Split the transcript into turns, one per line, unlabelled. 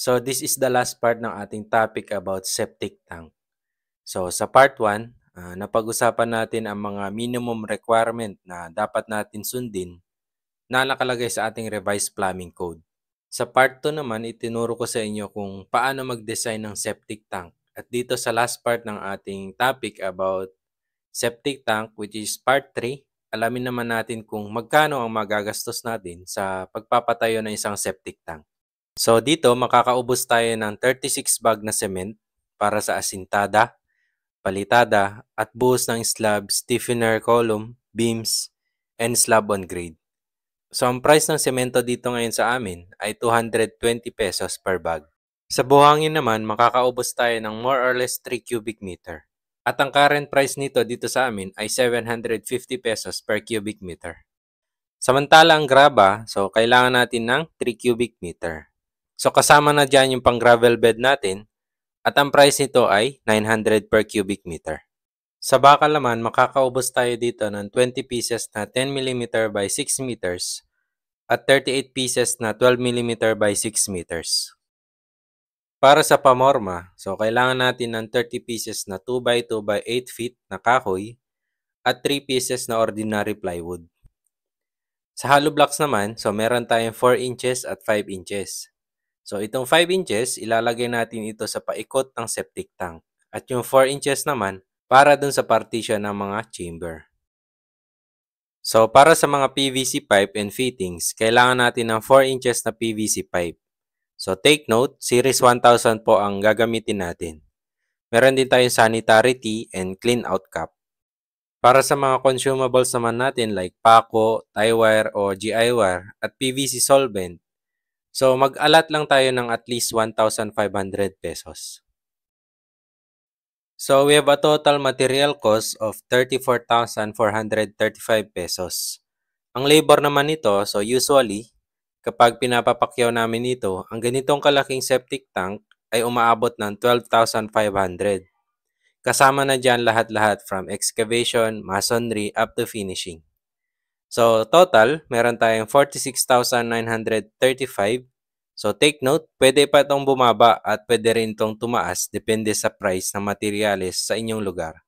So this is the last part ng ating topic about septic tank. So sa part 1, napag-usapan natin ang mga minimum requirement na dapat natin sundin na nakalagay sa ating revised plumbing code. Sa part 2 naman, itinuro ko sa inyo kung paano mag-design ng septic tank. At dito sa last part ng ating topic about septic tank, which is part 3, alamin naman natin kung magkano ang magagastos natin sa pagpapatayo ng isang septic tank. So dito, makakaubos tayo ng 36 bag na cement para sa asintada, palitada, at buhos ng slab, stiffener column, beams, and slab on grade. So ang price ng semento dito ngayon sa amin ay 220 pesos per bag. Sa buhangin naman, makakaubos tayo ng more or less 3 cubic meter. At ang current price nito dito sa amin ay 750 pesos per cubic meter. Samantala ang graba, so kailangan natin ng 3 cubic meter. So kasama na dyan yung pang gravel bed natin at ang price nito ay 900 per cubic meter. Sa bakal naman, makakaubos tayo dito ng 20 pieces na 10 mm by 6 meters at 38 pieces na 12 mm by 6 meters. Para sa pamorma, so kailangan natin ng 30 pieces na 2 by 2 by 8 feet na kahoy at 3 pieces na ordinary plywood. Sa hollow blocks naman, so meron tayong 4 inches at 5 inches. So itong 5 inches, ilalagay natin ito sa paikot ng septic tank. At yung 4 inches naman, para dun sa partition ng mga chamber. So para sa mga PVC pipe and fittings, kailangan natin ng 4 inches na PVC pipe. So take note, series 1000 po ang gagamitin natin. Meron din tayong sanitary tee and clean out cap. Para sa mga consumables naman natin like pako, tie wire o GI wire at PVC solvent, so mag-alat lang tayo ng at least 1,500 pesos. So we have a total material cost of 34,435 pesos. Ang labor naman nito, so usually, kapag pinapapakyaw namin ito, ang ganitong kalaking septic tank ay umaabot ng 12,500. Kasama na dyan lahat-lahat from excavation, masonry, up to finishing. So total, meron tayong 46,935. So take note, pwede pa itong bumaba at pwede rin itong tumaas depende sa price ng materyales sa inyong lugar.